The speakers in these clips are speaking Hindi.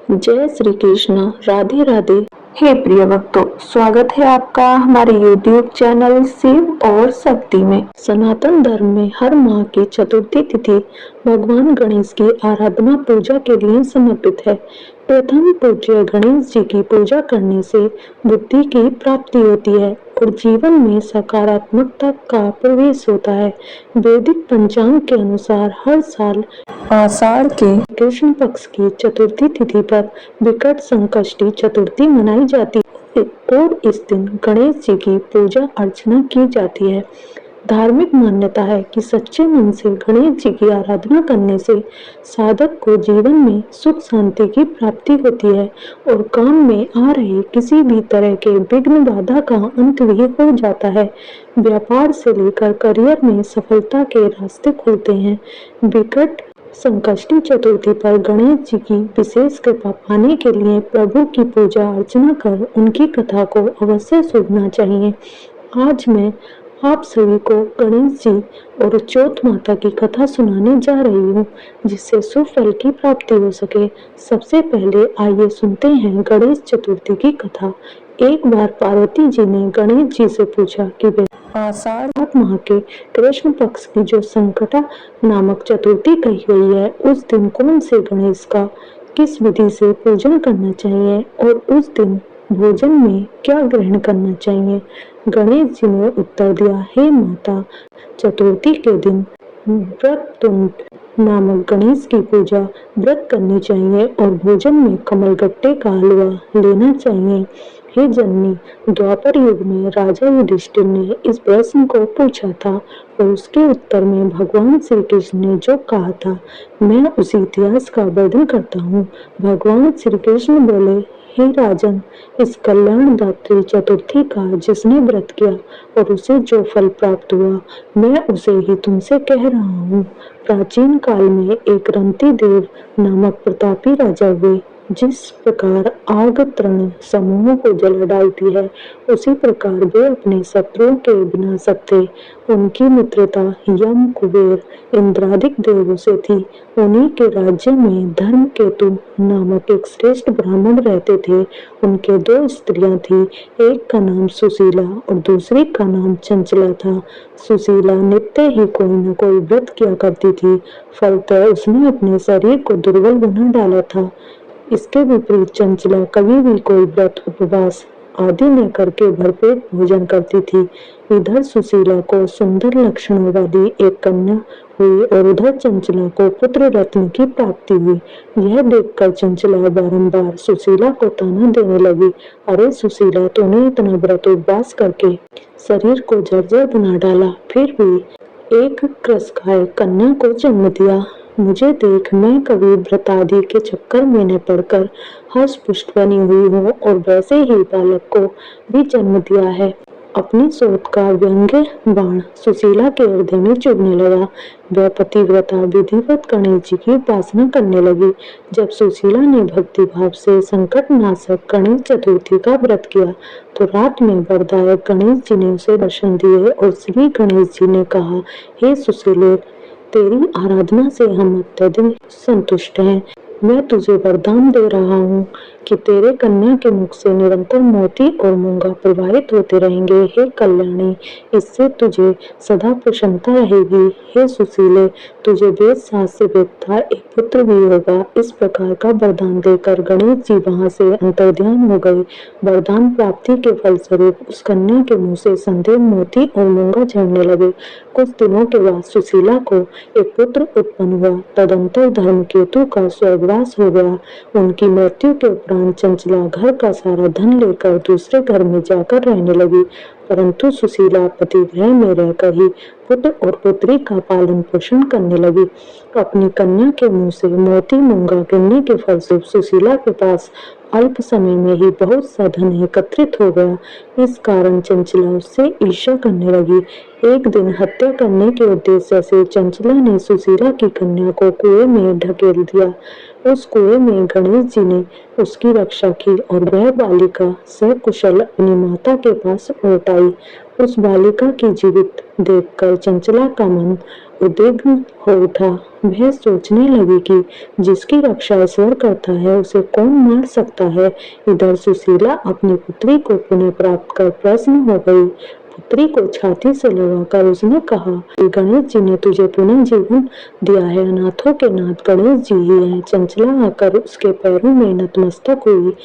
जय श्री कृष्ण। राधे राधे। हे प्रिय भक्तों, स्वागत है आपका हमारे YouTube चैनल शिव और शक्ति में। सनातन धर्म में हर माह की चतुर्थी तिथि भगवान गणेश की आराधना पूजा के लिए समर्पित है। प्रथम पूज्य गणेश जी की पूजा करने से बुद्धि की प्राप्ति होती है और जीवन में सकारात्मकता का प्रवेश होता है। वैदिक पंचांग के अनुसार हर साल आषाढ़ के कृष्ण पक्ष की चतुर्थी तिथि पर विकट संकष्टी चतुर्थी मनाई जाती है और इस दिन गणेश जी की पूजा अर्चना की जाती है। धार्मिक मान्यता है कि सच्चे मन से गणेश जी की आराधना करने से साधक को जीवन में सुख शांति की प्राप्ति होती है और काम में आ रहे किसी भी तरह के विघ्न बाधा का अंत भी हो जाता है। व्यापार से लेकर करियर में सफलता के रास्ते खुलते हैं। विकट संकष्टी चतुर्थी पर गणेश जी की विशेष कृपा पाने के लिए प्रभु की पूजा अर्चना कर उनकी कथा को अवश्य सुनना चाहिए। आज मैं आप सभी को गणेश जी और चौथ माता की कथा सुनाने जा रही हूँ, जिससे शुभ फल की प्राप्ति हो सके। सबसे पहले आइए सुनते हैं गणेश चतुर्थी की कथा। एक बार पार्वती जी ने गणेश जी से पूछा कि वे आषाढ़ माह के कृष्ण पक्ष की जो संकटा नामक चतुर्थी कही हुई है, उस दिन कौन से गणेश का किस विधि से पूजन करना चाहिए और उस दिन भोजन में क्या ग्रहण करना चाहिए। गणेश जी ने उत्तर दिया, हे माता, चतुर्थी के दिन व्रततुंड नामक गणेश की पूजा व्रत करनी चाहिए और भोजन में कमलगट्टे का हलवा लेना चाहिए। हे जननी, द्वापर युग में राजा युधिष्ठिर ने इस प्रश्न को पूछा था और उसके उत्तर में भगवान श्री कृष्ण ने जो कहा था, मैं उसी इतिहास का वर्णन करता हूँ। भगवान श्री कृष्ण बोले, हे राजन, इस कल्याणदात्री चतुर्थी का जिसने व्रत किया और उसे जो फल प्राप्त हुआ, मैं उसे ही तुमसे कह रहा हूँ। प्राचीन काल में एक रंती देव नामक प्रतापी राजा हुए। जिस प्रकार आग तृण समूहों को जला डालती है, उसी प्रकार वे अपने शत्रुओं के विनाशक थे। उनकी मित्रता यम, कुबेर, इंद्रादिक देवों से थी। उन्हीं के राज्य में धर्म केतु नामक एक श्रेष्ठ ब्राह्मण रहते थे। उनके दो स्त्रियां थी, एक का नाम सुशीला और दूसरी का नाम चंचला था। सुशीला नित्य ही कोई न कोई व्रत किया करती थी, फलतः उसने अपने शरीर को दुर्बल बना डाला था। इसके विपरीत चंचला कभी भी कोई व्रत, उपवास आदि न करके भरपेट भोजन करती थी। इधर सुशीला को सुंदर लक्षणों वाली एक कन्या हुई और उधर चंचला को पुत्र रत्न की प्राप्ति हुई। यह देखकर चंचला बारंबार सुशीला को ताना देने लगी, अरे सुशीला, तूने इतना व्रत उपवास करके शरीर को जर्जर बना डाला, फिर भी एक कृशकाय कन्या को जन्म दिया। मुझे देख, मैं कभी व्रतादि के चक्कर में न पड़कर हर्ष पुष्ट बनी हुई हूँ और वैसे ही बालक को भी जन्म दिया है। अपनी सोच का व्यंग्य बाण सुशीला के हृदय में चुभने लगा। वह पतिव्रता विधिवत गणेश जी की उपासना करने लगी। जब सुशीला ने भक्ति भाव से संकट नाशक गणेश चतुर्थी का व्रत किया, तो रात में वरदायक गणेश जी ने उसे दर्शन दिए और श्री गणेश जी ने कहा, हे सुशीले, तेरी आराधना से हम अत्यधिक संतुष्ट हैं। मैं तुझे वरदान दे रहा हूँ कि तेरे कन्या के मुख से निरंतर मोती और मूंगा प्रवाहित होते रहेंगे। हे कल्याणी, इससे तुझे सदा प्रसन्नता रहेगी। हे सुशीले, तुझे वेद शास्त्र वेदता एक पुत्र भी होगा। इस प्रकार का वरदान देकर गणेश जी वहां से अंतर्ध्यान हो गए। वरदान प्राप्ति के फलस्वरूप उस कन्या के मुंह से संदेह मोती और मूंगा झड़ने लगे। कुछ दिनों के बाद सुशीला को एक पुत्र उत्पन्न हुआ। तदंतर धर्मकेतु का स्वर्गवास हो गया। उनकी मृत्यु के उपरांत चंचला घर का सारा धन लेकर दूसरे घर में जाकर रहने लगी, परंतु सुशीला पतिगृह में रहकर ही पुत्र और पुत्री का पालन पोषण करने लगी। अपनी कन्या के मुंह से मोती मूंगा गिरने के फलस्वरूप सुशीला के पास अल्प समय में ही बहुत सा धन एकत्रित हो गया। इस कारण चंचला उससे ईर्ष्या करने लगी। एक दिन हत्या करने के उद्देश्य से चंचला ने सुशीला की कन्या को कुएं में ढकेल दिया। उस कुएं में गणेश जी ने उसकी रक्षा की और वह बालिका सकुशल अपनी माता के पास लौट आई। उस बालिका की जीवित देखकर चंचला का मन उद्विग्न हो उठा। वह सोचने लगी कि जिसकी रक्षा ईश्वर करता है उसे कौन मार सकता है। इधर सुशीला अपनी पुत्री को पुनः प्राप्त कर प्रसन्न हो गई। पुत्री को छाती से लगाकर उसने कहा, गणेश जी ने तुझे पुनः जीवन दिया है। अनाथों के नाथ गणेश जी ही हैं। चंचला आकर उसके पैरों में नतमस्तक हुई।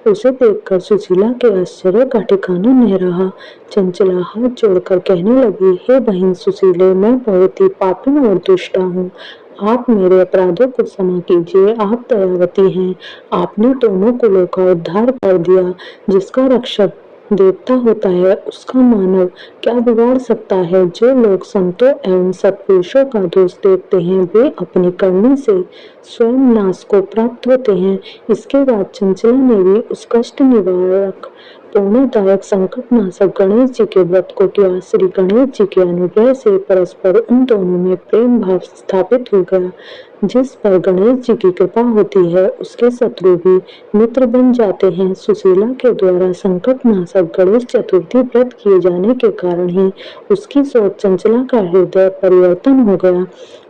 उसे देखकर सुशीला के आश्चर्य का ठिकाना नहीं रहा। चंचला हाथ जोड़कर कहने लगी, हे बहन सुशीले, मैं बहुत ही पापिन और दुष्टा हूँ। आप मेरे अपराधों को क्षमा कीजिए। आप दयावती हैं। आपने दोनों कुलों का उद्धार कर दिया। जिसका रक्षक देवता होता है उसका मानव क्या बिगाड़ सकता है। जो लोग संतों एवं सत्पुरुषों का दोष देखते हैं वे अपनी करनी से स्वयं नाश को प्राप्त होते हैं। इसके बाद चंचला ने भी उस कष्ट निवारक पूर्णदायक संकटनाशक गणेश जी के व्रत को किया। श्री गणेश जी के अनुग्रह से परस्पर उन दोनों में प्रेम भाव स्थापित हो गया। जिस पर गणेश जी की कृपा होती है उसके शत्रु भी मित्र बन जाते हैं। सुशीला के द्वारा संकटनाशक गणेश चतुर्थी व्रत किए जाने के कारण ही उसकी सोच चंचला का हृदय परिवर्तन हो गया।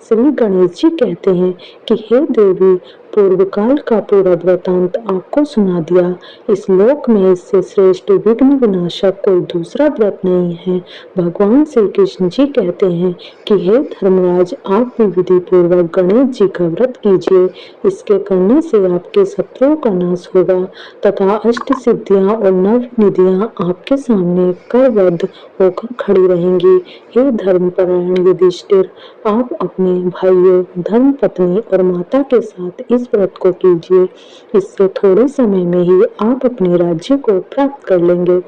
श्री गणेश जी कहते हैं कि हे देवी, पूर्व काल का पूरा वृतांत आपको सुना दिया। इस लोक में इससे श्रेष्ठ विघ्न विनाशक कोई दूसरा व्रत नहीं है। भगवान श्री कृष्ण जी कहते हैं कि हे धर्मराज, आप भी विधि पूर्वक गणेश जी का व्रत कीजिए। इसके करने से आपके शत्रुओं का नाश होगा तथा अष्ट सिद्धियां और नव निधियां आपके सामने करबद्ध होकर खड़ी रहेंगी। हे धर्मपरायण युधिष्ठिर, आप अपने भाइयों, धर्म पत्नी और माता के साथ इस व्रत को कीजिए। इससे थोड़े समय में ही आप अपने राज्य को प्राप्त कर लेंगे।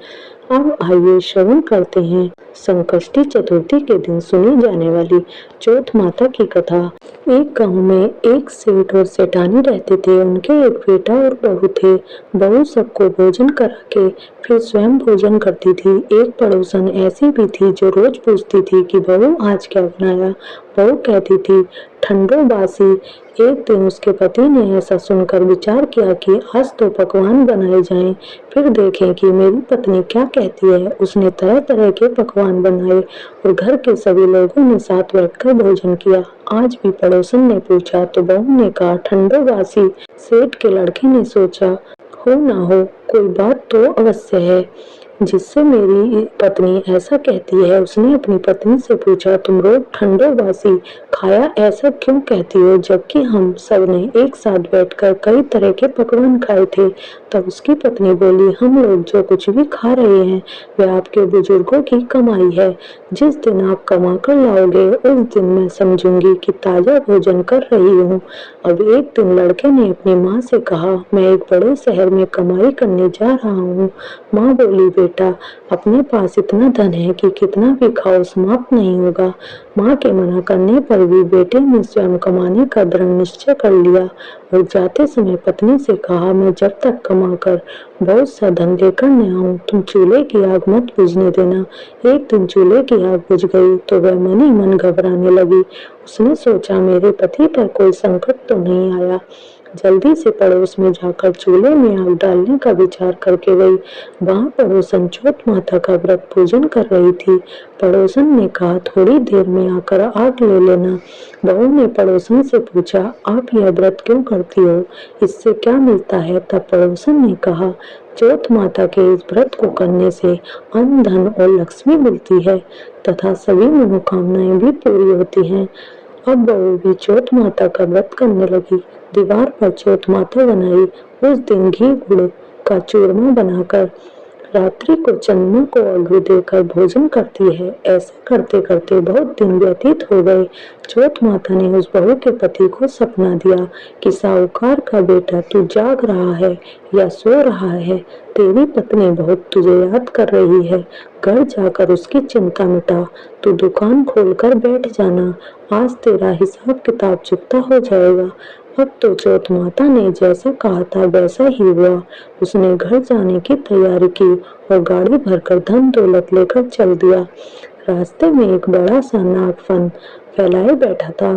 अब आइए श्रवण करते हैं संकष्टी चतुर्थी के दिन सुनी जाने वाली चौथ माता की कथा। एक गांव में एक सेठ और सेठानी रहते थे। उनके एक बेटा और बहू थे। बहू सबको भोजन करा के फिर स्वयं भोजन करती थी। एक पड़ोसन ऐसी भी थी जो रोज पूछती थी कि बहू आज क्या बनाया। बहू कहती थी, ठंडो बासी। एक दिन उसके पति ने ऐसा सुनकर विचार किया कि आज तो पकवान बनाए जाएं, फिर देखें कि मेरी पत्नी क्या कहती है। उसने तरह तरह के पकवान बनाए और घर के सभी लोगों ने साथ बैठकर भोजन किया। आज भी पड़ोसन ने पूछा तो बहू ने कहा, ठंडो बासी। सेठ के लड़के ने सोचा, हो ना हो, कोई बात तो अवश्य है जिससे मेरी पत्नी ऐसा कहती है। उसने अपनी पत्नी से पूछा, तुम रोज ठंडो बासी खाया ऐसा क्यों कहती हो, जबकि हम सब ने एक साथ बैठकर कई तरह के पकवान खाए थे। तब उसकी पत्नी बोली, हम लोग जो कुछ भी खा रहे हैं वह आपके बुजुर्गों की कमाई है। जिस दिन आप कमा कर लाओगे उस दिन मैं समझूंगी कि ताजा भोजन कर रही हूँ। अब एक दिन लड़के ने अपनी माँ से कहा, मैं एक बड़े शहर में कमाई करने जा रहा हूँ। माँ बोली, बेटा, अपने पास इतना धन है कि कितना भी खाओ समाप्त नहीं होगा। माँ के मना करने पर भी बेटे ने स्वयं कमाने का दृढ़ निश्चय कर लिया और जाते समय पत्नी से कहा, मैं जब तक कमा कर बहुत सा धन लेकर न आऊं तुम चूल्हे की आग मत बुझने देना। एक दिन चूल्हे की आग बुझ गई तो वह मन ही मन घबराने लगी। उसने सोचा, मेरे पति पर कोई संकट तो नहीं आया। जल्दी से पड़ोस में जाकर चूल्हे में आग डालने का विचार करके गई। वहां पड़ोसन चौथ माता का व्रत पूजन कर रही थी। पड़ोसन ने कहा, थोड़ी देर में आकर आग ले लेना। बहू ने पड़ोसन से पूछा, आप यह व्रत क्यों करती हो, इससे क्या मिलता है। तब पड़ोसन ने कहा, चौथ माता के इस व्रत को करने से अन्न, धन और लक्ष्मी मिलती है तथा सभी मनोकामनाएं भी पूरी होती हैं। अब बहू भी चौथ माता का व्रत करने लगी। दीवार पर चौथ माता बनाई। उस दिन घी गुड़ का चूरमा बनाकर रात्रि को चंद्रमा को अर्घ्य देकर भोजन करती है। ऐसा करते करते बहुत दिन व्यतीत हो गए। चौथ माता ने उस बहू के पति को सपना दिया कि साहूकार का बेटा तू जाग रहा है या सो रहा है। तेरी पत्नी बहुत तुझे याद कर रही है। घर जाकर उसकी चिंता मिटा। तू दुकान खोलकर बैठ जाना। आज तेरा हिसाब किताब चुकता हो जाएगा। अब तो चौथ माता ने जैसा कहा था वैसा ही हुआ। उसने घर जाने की तैयारी की और गाड़ी भरकर धन दौलत लेकर चल दिया। रास्ते में एक बड़ा सा नाग फन फैलाए बैठा था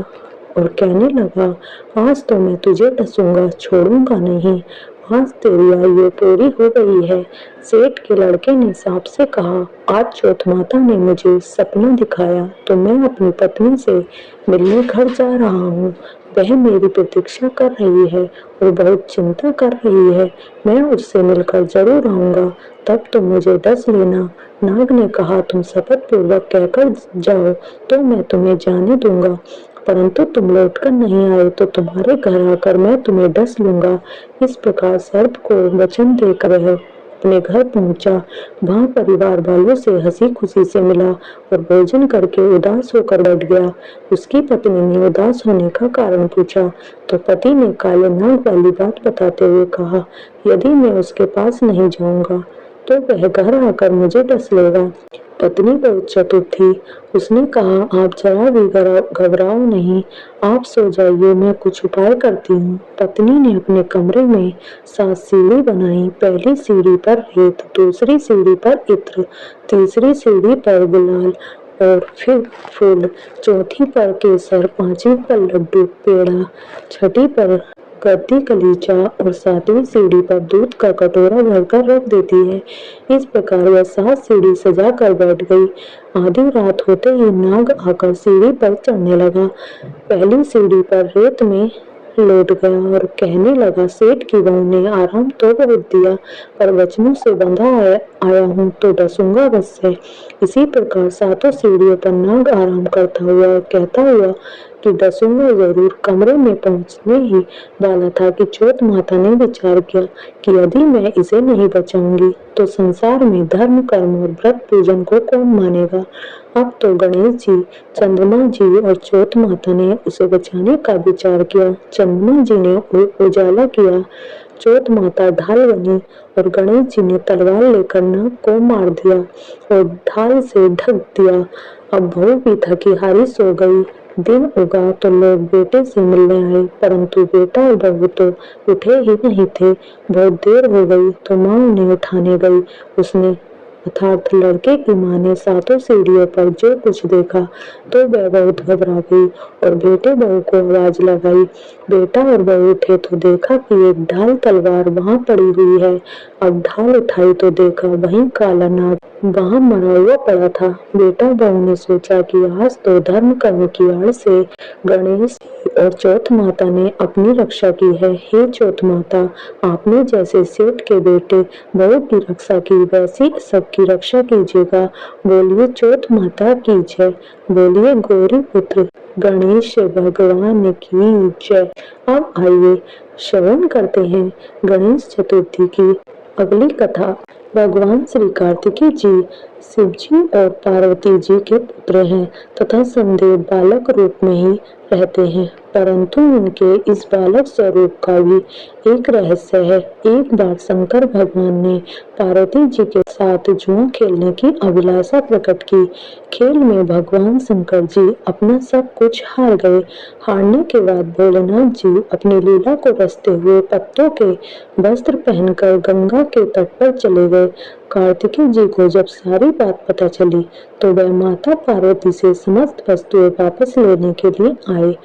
और कहने लगा, आज तो मैं तुझे डसूंगा, छोड़ूंगा नहीं। आज तेरी आयु पूरी हो गई है। सेठ के लड़के ने सांप से कहा, आज चौथ माता ने मुझे सपना दिखाया तो मैं अपनी पत्नी से मिलने घर जा रहा हूँ। वह मेरी प्रतीक्षा कर रही है और बहुत चिंता कर रही है। मैं उससे मिलकर जरूर आऊंगा, तब तुम मुझे डस लेना। नाग ने कहा, तुम शपथ पूर्वक कहकर जाओ तो मैं तुम्हें जाने दूंगा, परंतु तुम लौटकर नहीं आए तो तुम्हारे घर आकर मैं तुम्हें डस लूंगा। इस प्रकार सर्प को वचन देकर वह अपने घर पहुंचा। वहां परिवार वालों से हंसी खुशी से मिला और भोजन करके उदास होकर बैठ गया। उसकी पत्नी ने उदास होने का कारण पूछा तो पति ने काले नाग वाली बात बताते हुए कहा, यदि मैं उसके पास नहीं जाऊंगा तो वह घर आकर मुझे डस लेगा। पत्नी बहुत चतुर थी। उसने कहा, आप जरा भी घबराओ नहीं, आप सो जाइए, मैं कुछ उपाय करती हूँ। पत्नी ने अपने कमरे में 7 सीढ़ी बनाई। पहली सीढ़ी पर रेत, दूसरी सीढ़ी पर इत्र, तीसरी सीढ़ी पर गुलाल और फिर फूल, चौथी पर केसर, पांचवी पर लड्डू पेड़ा, छठी पर गद्दी कलीचा और 7वीं सीढ़ी पर दूध का कटोरा भरकर रख देती है। इस प्रकार वह 7 सीढ़ी सजा कर बैठ गई। आधी रात होते ही नाग आकर सीढ़ी पर चढ़ने लगा। पहली सीढ़ी पर रेत में लौट गया और कहने लगा, सेठ की बहू ने आराम तो बहुत दिया, पर वचनों से बंधा आया हूँ तो डसूंगा बस से। इसी प्रकार 7 सीढ़ियों पर नाग आराम करता हुआ और कहता हुआ कि डसूंगा जरूर कमरे में पहुंचने ही वाला था कि चौथ माता ने विचार किया कि यदि मैं इसे नहीं बचाऊंगी तो संसार में धर्म कर्म और व्रत पूजन को कौन मानेगा। अब तो गणेश जी, चंद्रमा जी और चौथ माता ने उसे बचाने का विचार किया। चंद्रमा जी ने उजाला किया, चौथ माता ढाल बनी और गणेश जी ने तलवार लेकर नाग को मार दिया और ढाल से ढक दिया। अब बहू भी थकी हारी सो गई। दिन उगा तो लोग बेटे से मिलने आए, परंतु बेटा और बहू तो उठे ही नहीं थे। बहुत देर हो गई तो माँ उन्हें उठाने गई। उसने अर्थात लड़के की माँ ने 7 सीढ़ियों पर जो कुछ देखा तो वह बहुत घबरा गई और बेटे बहू को आवाज लगाई। बेटा और बहू उठे तो देखा कि एक ढाल तलवार वहां पड़ी हुई है। अब ढाल उठाई तो देखा वहीं काला नाग वहां मरा हुआ पड़ा था। बेटा बहू ने सोचा कि आज तो धर्म कर्म की आड़ से गणेश और चौथ माता ने अपनी रक्षा की है। हे चौथ माता, आपने जैसे सेठ के बेटे बहू की रक्षा की वैसी सबकी रक्षा कीजिएगा। बोलिए चौथ माता की जय, बोलिए गौरी पुत्र गणेश भगवान की जय। अब आइए श्रवण करते हैं गणेश चतुर्थी की अगली कथा। भगवान श्री कार्तिकेय जी शिव जी और पार्वती जी के पुत्र हैं तथा समदेव बालक रूप में ही रहते हैं, परंतु उनके इस बालक स्वरूप का भी एक रहस्य है। एक बार शंकर भगवान ने पार्वती जी के साथ जुआ खेलने की अभिलाषा प्रकट की। खेल में भगवान शंकर जी अपना सब कुछ हार गए। हारने के बाद भोलेनाथ जी अपनी लीला को रचते हुए पत्तों के वस्त्र पहनकर गंगा के तट पर चले गए। कार्तिकेय जी को जब सारी बात पता चली तो वह माता पार्वती से समस्त वस्तुएं वापस लेने के लिए आए।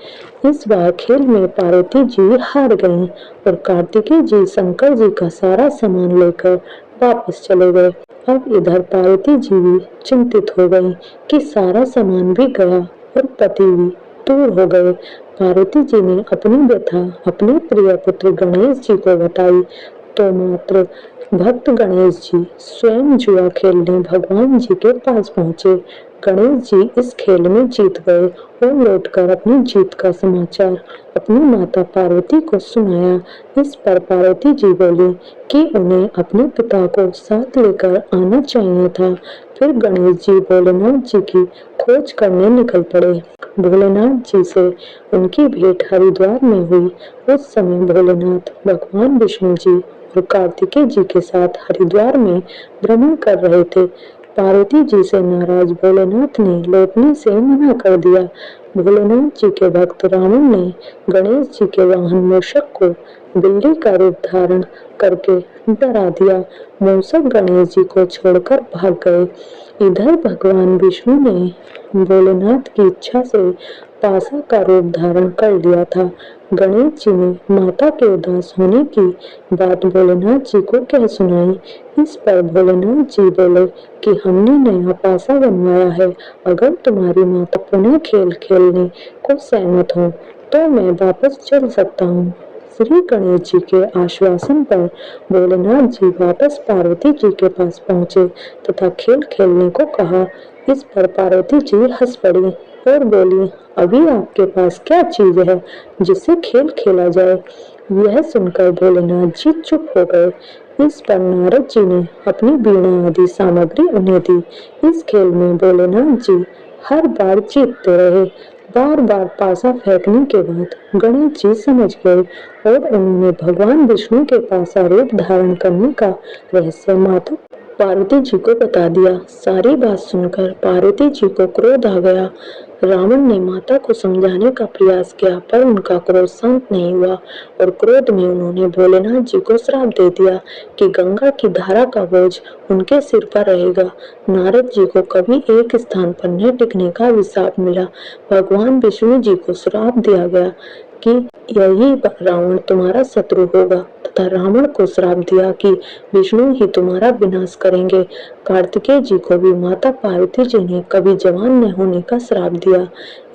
इस बार खेल में पार्वती जी हार गईं और कार्तिकेय जी शंकर जी का सारा सामान लेकर वापस चले गए। अब इधर पार्वती जी भी चिंतित हो गईं कि सारा सामान भी गया और पति भी दूर हो गए। पार्वती जी ने अपनी व्यथा अपने प्रिय पुत्र गणेश जी को बताई तो मात्र भक्त गणेश जी स्वयं जुआ खेलने भगवान जी के पास पहुंचे। गणेश जी इस खेल में जीत गए और लौटकर अपनी जीत का समाचार अपनी माता पार्वती को सुनाया। इस पर पार्वती जी बोली कि उन्हें अपने पिता को साथ लेकर आना चाहिए था। फिर गणेश जी भोलेनाथ जी की खोज करने निकल पड़े। भोलेनाथ जी से उनकी भेंट हरिद्वार में हुई। उस समय भोलेनाथ भगवान विष्णु जी और कार्तिकेय जी के साथ हरिद्वार में भ्रमण कर रहे थे। पार्वती जी से नाराज भोलेनाथ ने लौटने से मना कर दिया। भोलेनाथ जी के भक्त रावण ने गणेश जी के वाहन मूषक को बिल्ली का रूप धारण करके डरा दिया। मूषक गणेश जी को छोड़कर भाग गए। इधर भगवान विष्णु ने भोलेनाथ की इच्छा से पासा का रूप धारण कर लिया था। गणेश जी ने माता के उदास होने की बात भोलेनाथ जी को कह सुनाई। इस पर भोलेनाथ जी बोले कि हमने नया पासा बनवाया है, अगर तुम्हारी माता पुनः खेल खेलने को सहमत हो तो मैं वापस चल सकता हूँ। श्री गणेश जी के आश्वासन पर भोलेनाथ जी वापस पार्वती जी के पास पहुँचे तथा खेल खेलने को कहा। इस पर पार्वती जी हंस पड़ी और बोली, अभी आपके पास क्या चीज है जिससे खेल खेला जाए। यह सुनकर भोलेनाथ जी चुप हो गए। इस पर नारद जी ने अपनी वीणा आदि सामग्री उन्हें दी। इस खेल में भोलेनाथ जी हर बार जीतते रहे। बार बार पासा फेंकने के बाद गणेश जी समझ गए और उन्होंने भगवान विष्णु के पासा रूप धारण करने का रहस्य माता पार्वती जी को बता दिया। सारी बात सुनकर पार्वती जी को क्रोध आ गया। रावण ने माता को समझाने का प्रयास किया पर उनका क्रोध शांत नहीं हुआ और क्रोध में उन्होंने भोलेनाथ जी को श्राप दे दिया कि गंगा की धारा का बोझ उनके सिर पर रहेगा। नारद जी को कभी एक स्थान पर न टिकने का अभिशाप मिला। भगवान विष्णु जी को श्राप दिया गया कि यही रावण तुम्हारा शत्रु होगा तथा रावण को श्राप दिया कि विष्णु ही तुम्हारा विनाश करेंगे। कार्तिकेय जी को भी माता पार्वती जी ने कभी जवान न होने का श्राप दिया।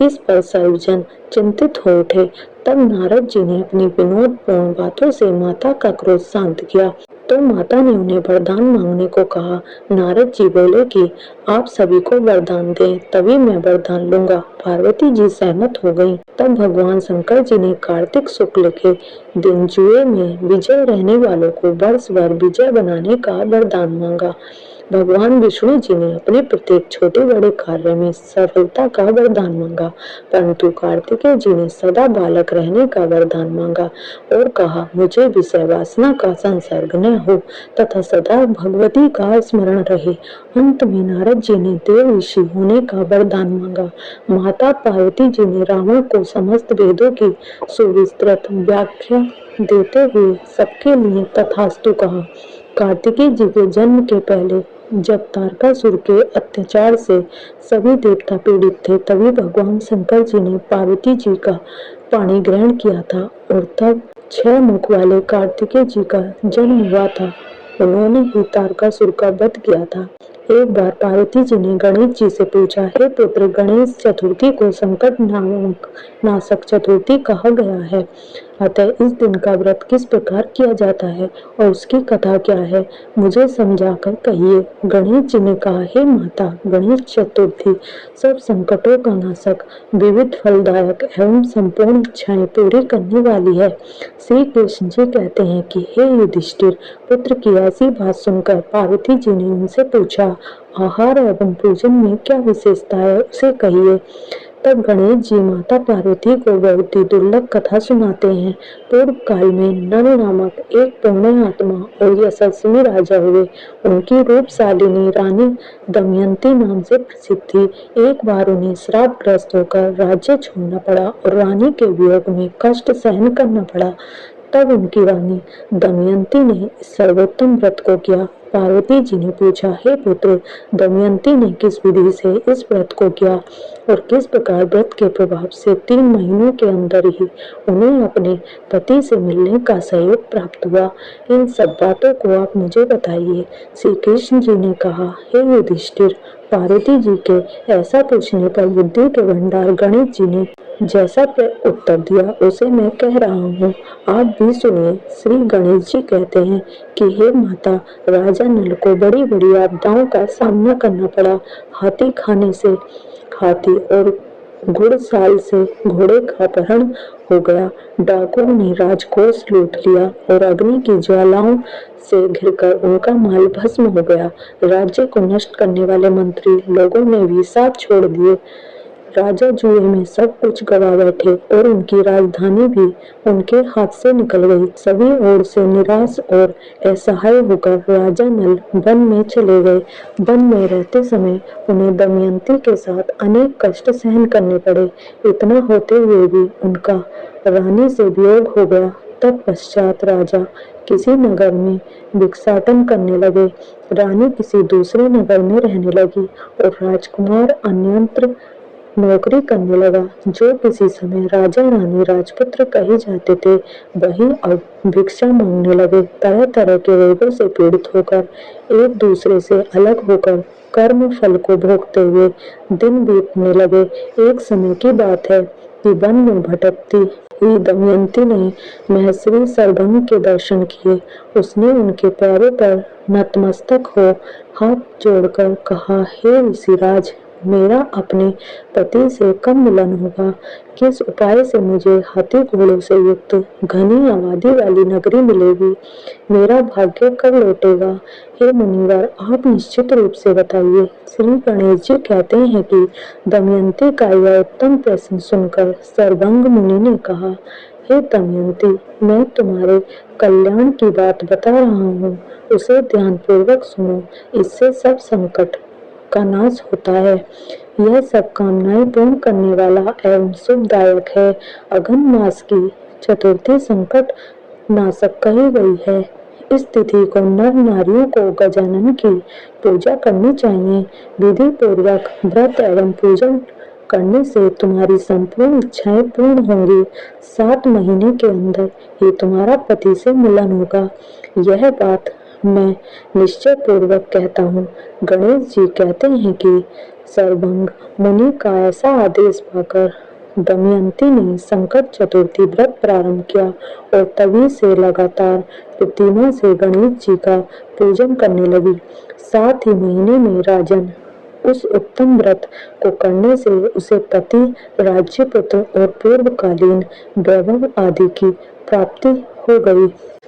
इस पर सर्वजन चिंतित हो उठे। तब नारद जी ने अपनी विनोदपूर्ण बातों से माता का क्रोध शांत किया तो माता ने उन्हें वरदान मांगने को कहा। नारद जी बोले कि आप सभी को वरदान दें तभी मैं वरदान लूंगा। पार्वती जी सहमत हो गईं। तब भगवान शंकर जी ने कार्तिक शुक्ल के दिन जुए में विजय रहने वालों को वर्ष भर विजय बनाने का वरदान मांगा। भगवान विष्णु जी ने अपने प्रत्येक छोटे बड़े कार्य में सफलता का वरदान मांगा, परंतु कार्तिकेय जी ने सदा बालक रहने का वरदान मांगा और कहा, मुझे विषय वासना का संसर्ग न हो तथा सदा भगवती का स्मरण रहे। अंत में नारद जी ने देव ऋषि होने का वरदान मांगा। माता पार्वती जी ने रावण को समस्त वेदों की सुविस्तृत व्याख्या देते हुए सबके लिए तथास्तु कहा। कार्तिकेय जी के जन्म के पहले जब तारकासुर के अत्याचार से सभी देवता पीड़ित थे तभी भगवान शंकर जी ने पार्वती जी का पाणी ग्रहण किया था और तब 6 मुख वाले कार्तिकेय जी का जन्म हुआ था। उन्होंने ही तारकासुर का वध किया था। एक बार पार्वती जी ने गणेश जी से पूछा, हे पुत्र, गणेश चतुर्थी को संकट नाशक चतुर्थी कहा गया है, अतः इस दिन का व्रत किस प्रकार किया जाता है और उसकी कथा क्या है, मुझे समझाकर कहिए। गणेश जी ने कहा, हे माता, गणेश चतुर्थी सब संकटों का नाशक, विविध फलदायक एवं संपूर्ण इच्छाएं पूरी करने वाली है। श्री कृष्ण जी कहते हैं कि हे युधिष्ठिर, पुत्र की ऐसी बात सुनकर पार्वती जी ने उनसे पूछा, आहार एवं पूजन में क्या विशेषता है, उसे कहिए। तब गणेश जी माता पार्वती को बहुत ही दुर्लभ कथा सुनाते हैं। पूर्व काल में नल नामक एक पुण्य आत्मा और यशस्वी राजा हुए। उनकी रूपशालिनी रानी दमयंती नाम से प्रसिद्ध थी। एक बार उन्हें श्रापग्रस्त होकर राज्य छोड़ना पड़ा और रानी के वियोग में कष्ट सहन करना पड़ा। तब उनकी रानी दमयंती ने सर्वोत्तम व्रत को किया। पार्वती जी ने पूछा, हे पुत्र, दमयंती ने किस विधि से इस व्रत को किया और किस प्रकार व्रत के प्रभाव से 3 महीनों के अंदर ही उन्हें अपने पति से मिलने का सहयोग प्राप्त हुआ, इन सब बातों को आप मुझे बताइए। श्री कृष्ण जी ने कहा, हे युधिष्ठिर, पार्वती जी के ऐसा पूछने पर बुद्धि के भंडार गणेश जी ने जैसा उत्तर दिया उसे मैं कह रहा हूँ, आप भी सुनिए। श्री गणेश जी कहते हैं कि हे माता, राजा नल को बड़ी बड़ी आपदाओं का सामना करना पड़ा। हाथी खाने से हाथी और घुड़साल से घोड़े का अपहरण हो गया। डाकुओं ने राजकोष लूट लिया और अग्नि की ज्वालाओं से घिरकर उनका माल भस्म हो गया। राज्य को नष्ट करने वाले मंत्री लोगों ने भी साथ छोड़ दिए। राजा जुए में सब कुछ गवा बैठे और उनकी राजधानी भी उनके हाथ से निकल गई। सभी ओर से निराश और असहाय होकर राजा नल वन में चले गए। वन में रहते समय उन्हें दमयंती के साथ अनेक कष्ट सहन करने पड़े। इतना होते हुए भी उनका रानी से वियोग हो गया। तब पश्चात राजा किसी नगर में भिक्षाटन करने लगे। रानी किसी दूसरे नगर में रहने लगी और राजकुमार अन्यत्र नौकरी करने लगा। जो किसी समय राजा रानी राजपुत्र कहे जाते थे, वही अब भिक्षा मांगने लगे। तरह तरह के रोगों से पीड़ित होकर, एक दूसरे से अलग होकर, कर्म फल को भोगते हुए दिन बीतने लगे। एक समय की बात है कि वन में भटकती हुई दमयंती ने महर्षि सरभंग के दर्शन किए। उसने उनके पैरों पर नतमस्तक हो हाथ जोड़कर कहा, हे ऋषिराज, मेरा अपने पति से कब मिलन होगा? किस उपाय से मुझे हाथी घोड़ों से युक्त घनी आबादी वाली नगरी मिलेगी? मेरा भाग्य कब लौटेगा? हे मुनिवर, आप निश्चित रूप से बताइए। श्री गणेश जी कहते हैं कि दमयंती का यह उत्तम प्रश्न सुनकर सरभंग मुनि ने कहा, हे दमयंती, मैं तुम्हारे कल्याण की बात बता रहा हूँ, उसे ध्यानपूर्वक सुनो। इससे सब संकट का नाश होता है। यह सब कामनाएं पूर्ण करने वाला एवं शुभदायक है। अघन मास की चतुर्थी संकट नाशक कही गई है। इस तिथि को नर नारियों को गजानन की पूजा करनी चाहिए। विधि पूर्वक व्रत एवं पूजन करने से तुम्हारी संपूर्ण इच्छाएं पूर्ण होंगी। 7 महीने के अंदर ही तुम्हारा पति से मिलन होगा। यह बात मैं निश्चय पूर्वक कहता हूँ। गणेश जी कहते हैं कि सरभंग मुनि का ऐसा आदेश पाकर दमयंती ने संकट चतुर्थी व्रत प्रारंभ किया और तभी से लगातार प्रतिमा से गणेश जी का पूजन करने लगी। 7 ही महीने में राजन उस उत्तम व्रत को करने से उसे पति, राज्य, पुत्र और पूर्वकालीन वैभव आदि की प्राप्ति हो गई।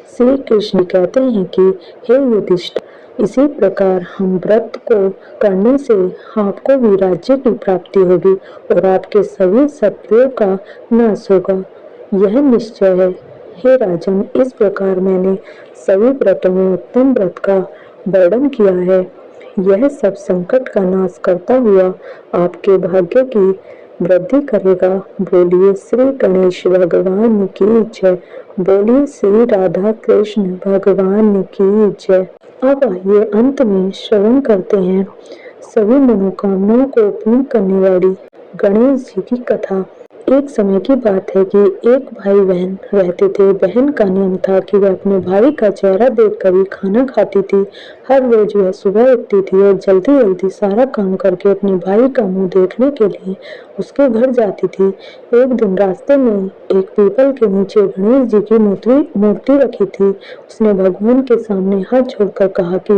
श्री कृष्ण कहते हैं कि हे युधिष्ठिर, इसी प्रकार हम व्रत को करने से आपको भी राज्य की प्राप्ति होगी और आपके सभी शत्रुओं का नाश होगा। यह निश्चय है। हे राजन, इस प्रकार मैंने सभी व्रतों में उत्तम व्रत का वर्णन किया है। यह सब संकट का नाश करता हुआ आपके भाग्य की वृद्धि करेगा। बोलिए श्री गणेश भगवान की जय। बोलिए श्री राधा कृष्ण भगवान की जय। अब आइए अंत में श्रवण करते हैं सभी मनोकामनाओं को पूर्ण करने वाली गणेश जी की कथा। एक समय की बात है कि एक भाई बहन रहते थे। बहन का नियम था कि वह अपने भाई का चेहरा देखकर ही खाना खाती थी। हर रोज वह सुबह उठती थी और जल्दी जल्दी सारा काम करके अपने भाई का मुंह देखने के लिए उसके घर जाती थी। एक दिन रास्ते में एक पीपल के नीचे गणेश जी की मूर्ति रखी थी। उसने भगवान के सामने हाथ जोड़कर कहा कि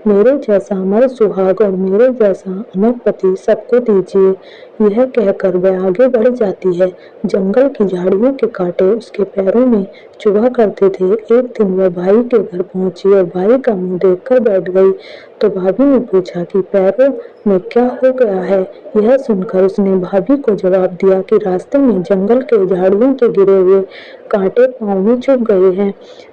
मेरे जैसा अमर सुहाग और मेरे जैसा अमर पति सबको दीजिए। यह कहकर वह आगे बढ़ जाती है। जंगल की झाड़ियों के कांटे उसके पैरों में चुभा करते थे। एक दिन वह भाई के घर पहुंची और भाई का मुंह देखकर बैठ गई। तो भाभी ने पूछा कि पैरों में क्या हो गया है। यह सुनकर उसने भाभी को जवाब दिया कि रास्ते में जंगल के झाड़ियों के गिरे हुए कांटे पांव में चुभ गए हैं।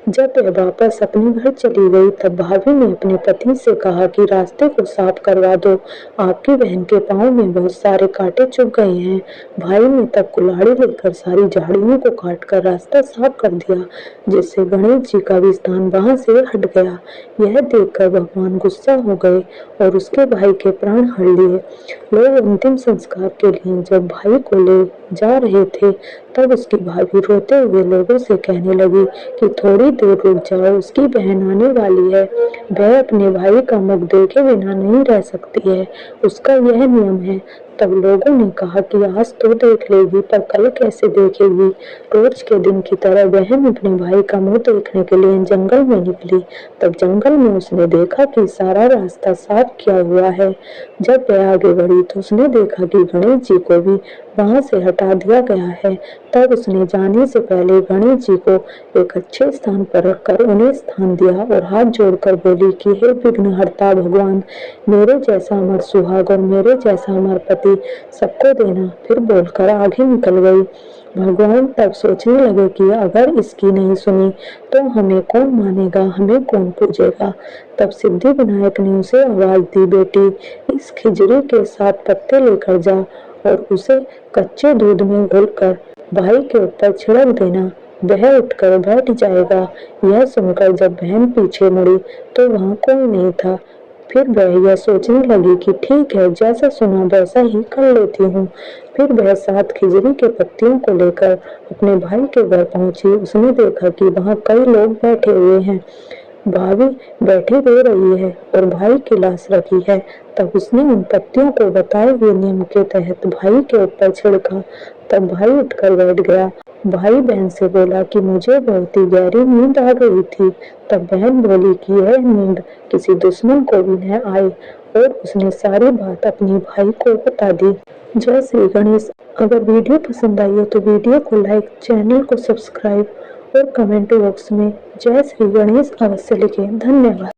जब वह वापस अपने घर चली गई तब भाभी ने अपने पति से कहा कि रास्ते को साफ करवा दो, आपकी बहन के पांव में बहुत सारे कांटे चुभ गए हैं। भाई ने तब कुल्हाड़ी लेकर सारी झाड़ियों को काटकर रास्ता साफ कर दिया, जिससे गणेश जी का भी स्थान वहां से हट गया। यह देखकर भगवान गुस्सा हो गए और उसके भाई के प्राण हर लिए। लोग अंतिम संस्कार के लिए जब भाई को ले जा रहे थे तब उसकी भाभी रोते हुए लोगों से कहने लगी कि थोड़ी देर रुक जाओ, उसकी बहन आने वाली है। वह अपने भाई का मुख देखे बिना नहीं रह सकती है, उसका यह नियम है। तब लोगों ने कहा कि आज तो देख लेगी, पर कल कैसे देखेगी। रोज के दिन की तरह बहन अपने भाई का मुंह देखने के लिए जंगल में निकली। तब जंगल में उसने देखा कि सारा रास्ता साफ किया हुआ है। जब वह आगे बढ़ी तो उसने देखा कि गणेश जी को भी वहां से हटा दिया गया है। तब उसने जाने से पहले गणेश जी को एक अच्छे स्थान पर रखकर उन्हें स्थान दिया और हाथ जोड़कर बोली कि हे विघ्नहर्ता भगवान, मेरे जैसा अमर सुहाग और मेरे जैसा अमर पति सबको देना। फिर बोलकर आगे निकल गई। भगवान तब सोचने लगे कि अगर इसकी नहीं सुनी तो हमें कौन मानेगा, हमें कौन पूजेगा। तब सिद्धि विनायक ने उसे आवाज दी, बेटी, इस खिजड़ी के 7 पत्ते लेकर जा और उसे कच्चे दूध में घोलकर भाई के ऊपर छिड़क देना, वह उठकर बैठ जाएगा। यह सुनकर जब बहन पीछे मुड़ी तो वहां कोई नहीं था। फिर वह यह सोचने लगी कि ठीक है, जैसा सुना वैसा ही कर लेती हूँ। फिर वह 7 खिजड़ी के पत्तियों को लेकर अपने भाई के घर पहुंची। उसने देखा कि वहां कई लोग बैठे हुए हैं। भाभी बैठी रो रही है और भाई की लाश रखी है। तब उसने उन पत्तियों को बताए हुए नियम के तहत भाई के ऊपर छिड़का। तब भाई उठकर बैठ गया। भाई बहन से बोला कि मुझे बहुत ही गहरी नींद आ गई थी। तब बहन बोली कि यह नींद किसी दुश्मन को भी न आए, और उसने सारी बात अपनी भाई को बता दी। जय श्री गणेश। अगर वीडियो पसंद आई हो तो वीडियो को लाइक, चैनल को सब्सक्राइब और कमेंट बॉक्स में जय श्री गणेश अवश्य लिखें। धन्यवाद।